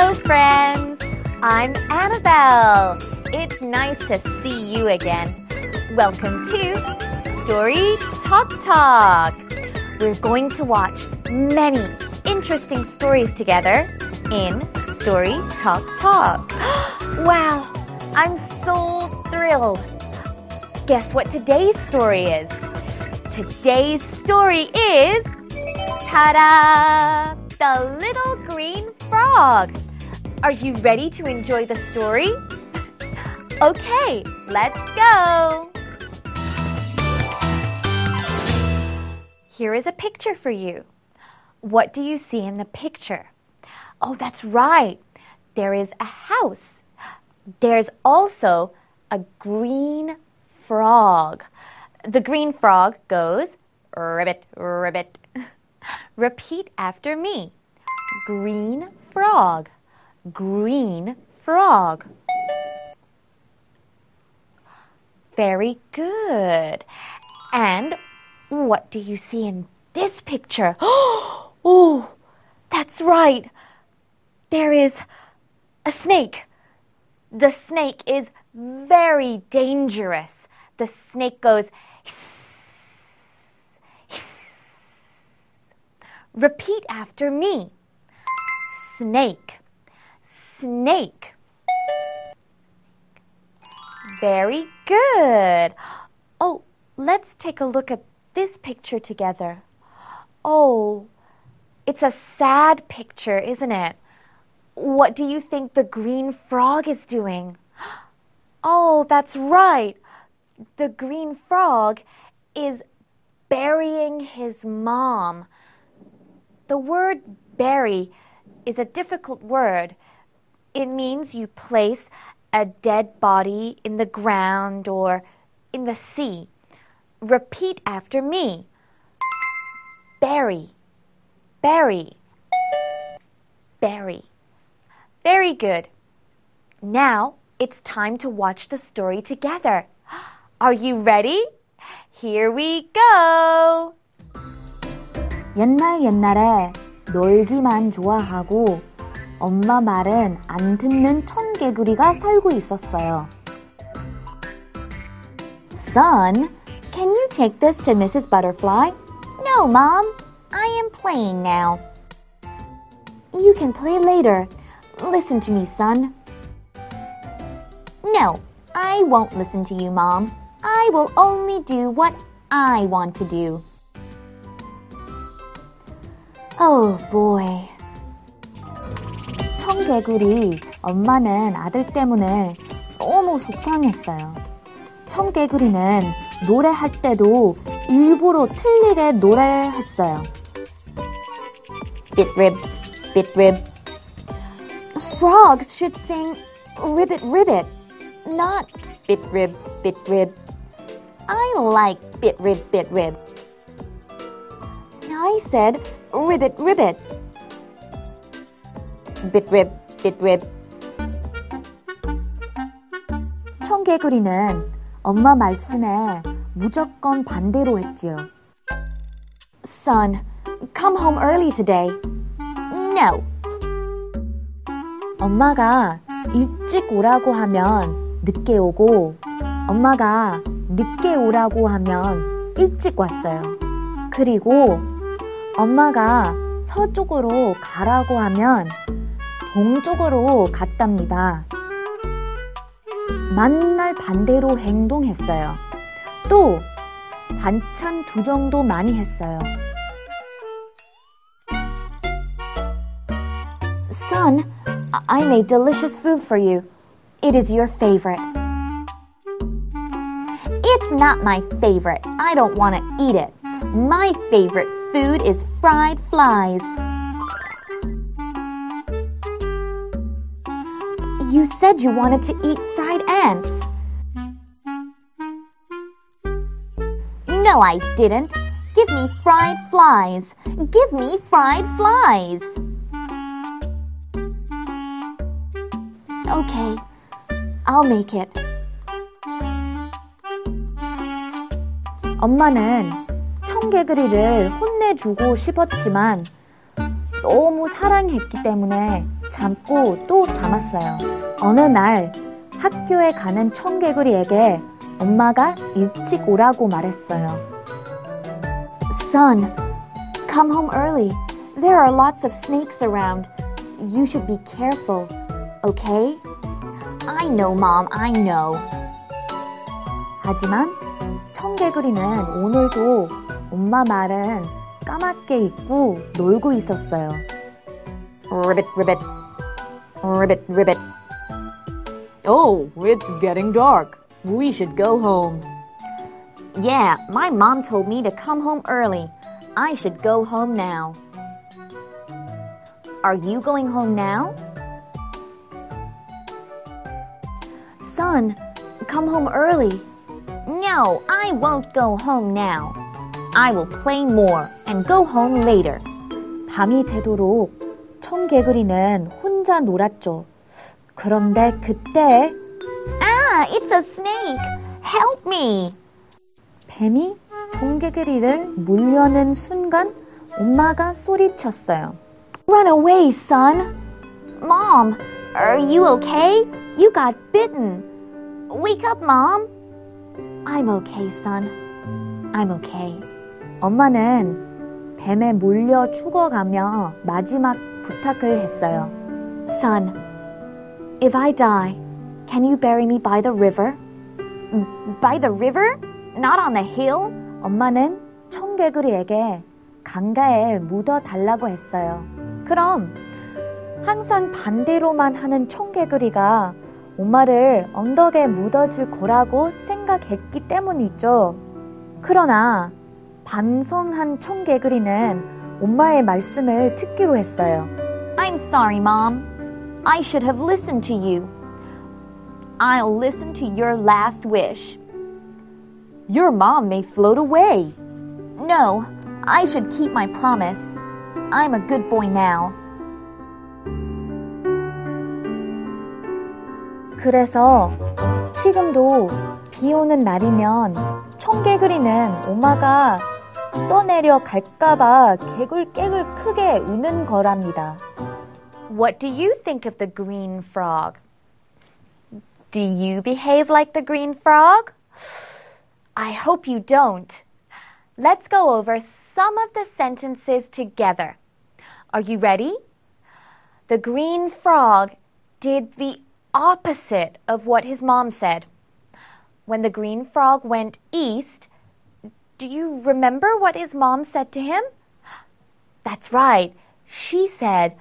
Hello, friends. I'm Annabelle. It's nice to see you again. Welcome to Story Talk. We're going to watch many interesting stories together in Story Talk. Wow, I'm so thrilled. Guess what today's story is? Today's story is, ta-da! The Little Green Frog. Are you ready to enjoy the story? Okay, let's go! Here is a picture for you. What do you see in the picture? Oh, that's right. There is a house. There's also a green frog. The green frog goes, ribbit, ribbit. Repeat after me. Green frog. Green frog. Very good. And what do you see in this picture? Oh, that's right. There is a snake. The snake is very dangerous. The snake goes hiss, hiss. Repeat after me. Snake, snake. Very good. Oh, let's take a look at this picture together. Oh, it's a sad picture, isn't it? What do you think the green frog is doing? Oh, that's right. The green frog is burying his mom. The word bury is a difficult word. It means you place a dead body in the ground or in the sea. Repeat after me. Bury, bury, bury. Very good. Now it's time to watch the story together. Are you ready? Here we go! 옛날에 놀기만 좋아하고 엄마 말은 안 듣는 청개구리가 살고 있었어요. Son, can you take this to Mrs. Butterfly? No, Mom. I am playing now. You can play later. Listen to me, son. No, I won't listen to you, Mom. I will only do what I want to do. Oh, boy. 청개구리 엄마는 아들 때문에 너무 속상했어요. 청개구리는 노래할 때도 일부러 틀리게 노래를 했어요. Bit-rib, bit-rib. Frogs should sing ribbit, ribbit, not bit-rib, bit-rib. I like bit-rib, bit-rib. I said ribbit, ribbit. Bit-rib, bit-rib. 청개구리는 엄마 말씀에 무조건 반대로 했지요. Son, come home early today. No. 엄마가 일찍 오라고 하면 늦게 오고 엄마가 늦게 오라고 하면 일찍 왔어요. 그리고 엄마가 서쪽으로 가라고 하면 동쪽으로 갔답니다. 만날 반대로 행동했어요. 또 반찬 투정도 많이 했어요. Son, I made delicious food for you. It is your favorite. It's not my favorite. I don't want to eat it. My favorite food is fried flies. You said you wanted to eat fried ants. No, I didn't. Give me fried flies. Give me fried flies. Okay, I'll make it. 엄마는 청개구리를 혼내주고 싶었지만 너무 사랑했기 때문에 잠고 또 잠았어요. 어느 날 학교에 가는 청개구리에게 엄마가 일찍 오라고 말했어요. Son, come home early. There are lots of snakes around. You should be careful, okay? I know, Mom, I know. 하지만 청개구리는 오늘도 엄마 말은 까맣게 잊고 놀고 있었어요. Ribbit, ribbit. Ribbit, ribbit. Oh, it's getting dark. We should go home. Yeah, my mom told me to come home early. I should go home now. Are you going home now? Son, come home early. No, I won't go home now. I will play more and go home later. 밤이 되도록 청개구리는 혼자 놀았죠. 그런데 그때 Ah, it's a snake. Help me. 뱀이 청개구리를 물려는 순간 엄마가 소리쳤어요. Run away, son. Mom, are you okay? You got bitten. Wake up, Mom. I'm okay, son. I'm okay. 엄마는 뱀에 몰려 죽어가며 마지막 부탁을 했어요. Son, if I die, can you bury me by the river? By the river? Not on the hill? 엄마는 청개구리에게 강가에 묻어달라고 했어요. 그럼 항상 반대로만 하는 청개구리가 엄마를 언덕에 묻어줄 거라고 생각했기 때문이죠. 그러나 반성한 청개구리는 엄마의 말씀을 듣기로 했어요. I'm sorry, Mom. I should have listened to you. I'll listen to your last wish. Your mom may float away. No, I should keep my promise. I'm a good boy now. 그래서 지금도 비 오는 날이면 청개구리는 엄마가 떠내려 갈까봐 개굴개굴 크게 우는 거랍니다. What do you think of the green frog? Do you behave like the green frog? I hope you don't. Let's go over some of the sentences together. Are you ready? The green frog did the opposite of what his mom said. When the green frog went east, do you remember what his mom said to him? That's right. She said,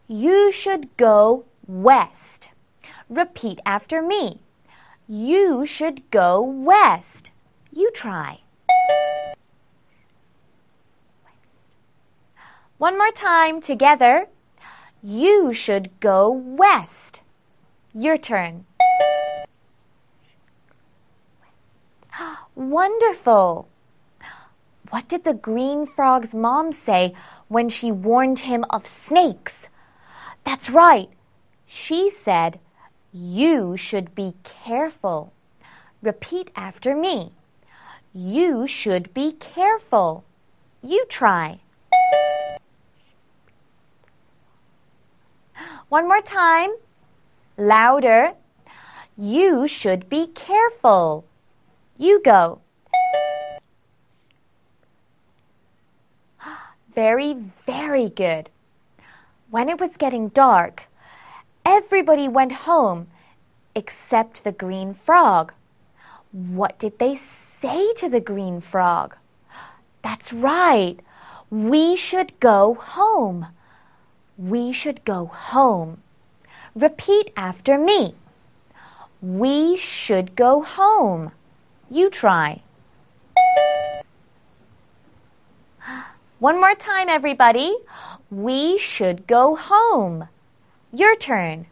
you should go west. Repeat after me. You should go west. You try. One more time together. You should go west. Your turn. Wonderful. What did the green frog's mom say when she warned him of snakes? That's right. She said, you should be careful. Repeat after me. You should be careful. You try. One more time. Louder. You should be careful. You go. Very, very good. When it was getting dark, everybody went home except the green frog. What did they say to the green frog? That's right. We should go home. We should go home. Repeat after me. We should go home. You try. One more time, everybody. We should go home. Your turn.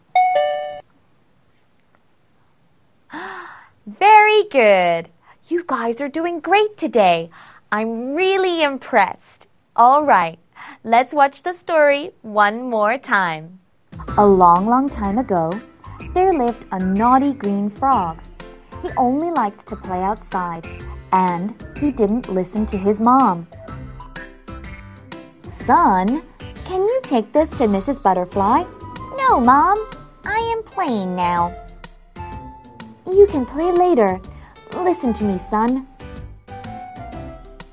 Very good. You guys are doing great today. I'm really impressed. All right, let's watch the story one more time. A long, long time ago, there lived a naughty green frog. He only liked to play outside, and he didn't listen to his mom. Son, can you take this to Mrs. Butterfly? No, Mom. I am playing now. You can play later. Listen to me, son.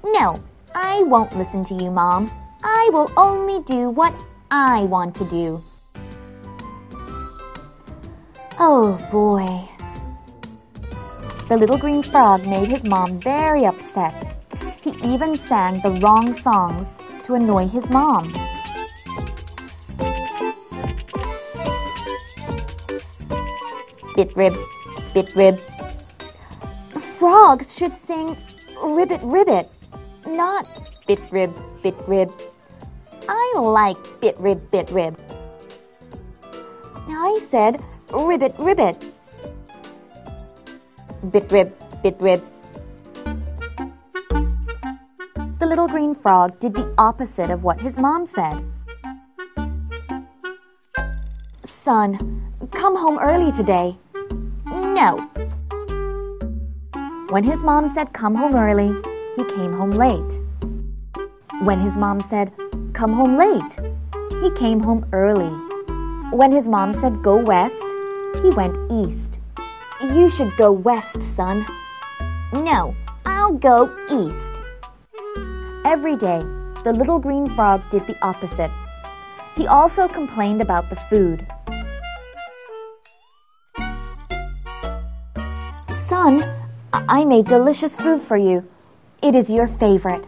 No, I won't listen to you, Mom. I will only do what I want to do. Oh, boy. The little green frog made his mom very upset. He even sang the wrong songs to annoy his mom. Bit rib, bit rib. Frogs should sing ribbit ribbit, not bit rib, bit rib. I like bit rib, bit rib. I said ribbit ribbit. Bit rib, bit rib. The little green frog did the opposite of what his mom said. Son, come home early today. No. When his mom said come home early, he came home late. When his mom said come home late, he came home early. When his mom said go west, he went east. You should go west, son. No, I'll go east. Every day, the little green frog did the opposite. He also complained about the food. Son, I made delicious food for you. It is your favorite.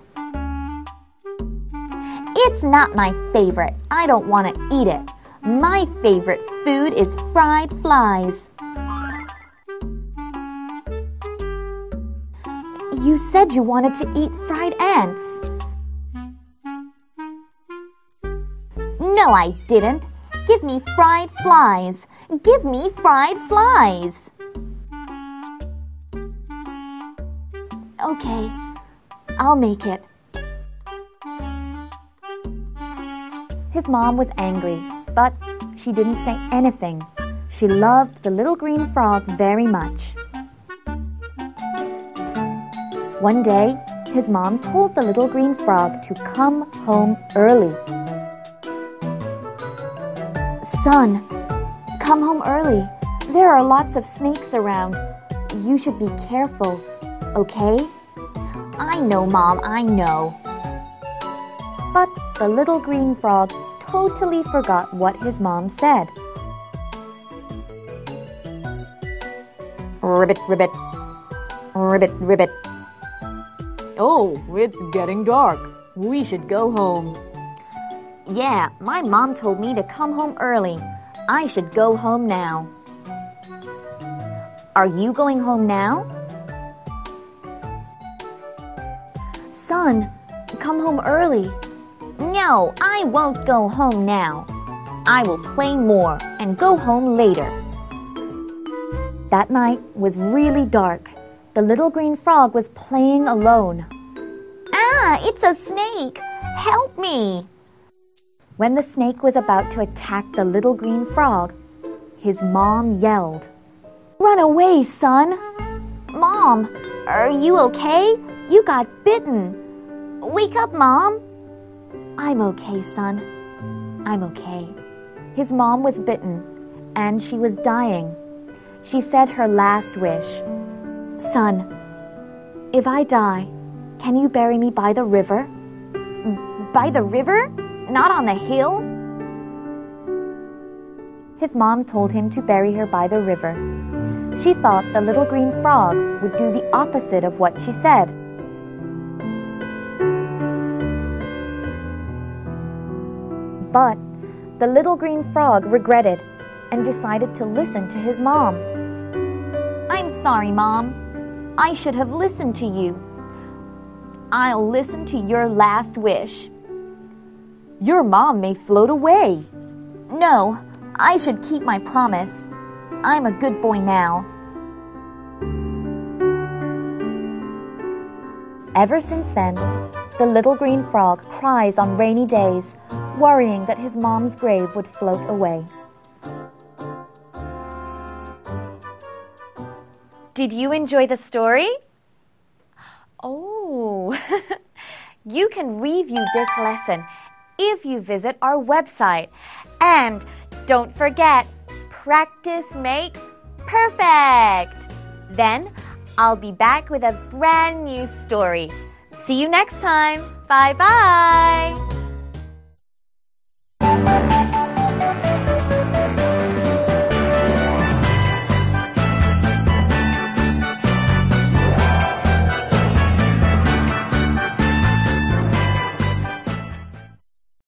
It's not my favorite. I don't want to eat it. My favorite food is fried flies. You said you wanted to eat fried ants. No, I didn't. Give me fried flies. Give me fried flies. Okay, I'll make it. His mom was angry, but she didn't say anything. She loved the little green frog very much. One day, his mom told the little green frog to come home early. Son, come home early. There are lots of snakes around. You should be careful, okay? I know, Mom, I know. But the little green frog totally forgot what his mom said. Ribbit, ribbit, ribbit, ribbit. Oh, it's getting dark. We should go home. Yeah, my mom told me to come home early. I should go home now. Are you going home now? Son, come home early. No, I won't go home now. I will play more and go home later. That night was really dark. The little green frog was playing alone. Ah, it's a snake! Help me! When the snake was about to attack the little green frog, his mom yelled, Run away, son! Mom, are you okay? You got bitten. Wake up, Mom! I'm okay, son. I'm okay. His mom was bitten, and she was dying. She said her last wish. Son, if I die, can you bury me by the river? By the river? Not on the hill? His mom told him to bury her by the river. She thought the little green frog would do the opposite of what she said. But the little green frog regretted and decided to listen to his mom. I'm sorry, Mom. I should have listened to you. I'll listen to your last wish. Your mom may float away. No, I should keep my promise. I'm a good boy now. Ever since then, the little green frog cries on rainy days, worrying that his mom's grave would float away. Did you enjoy the story? Oh, you can review this lesson if you visit our website. And don't forget, practice makes perfect. Then I'll be back with a brand new story. See you next time. Bye-bye.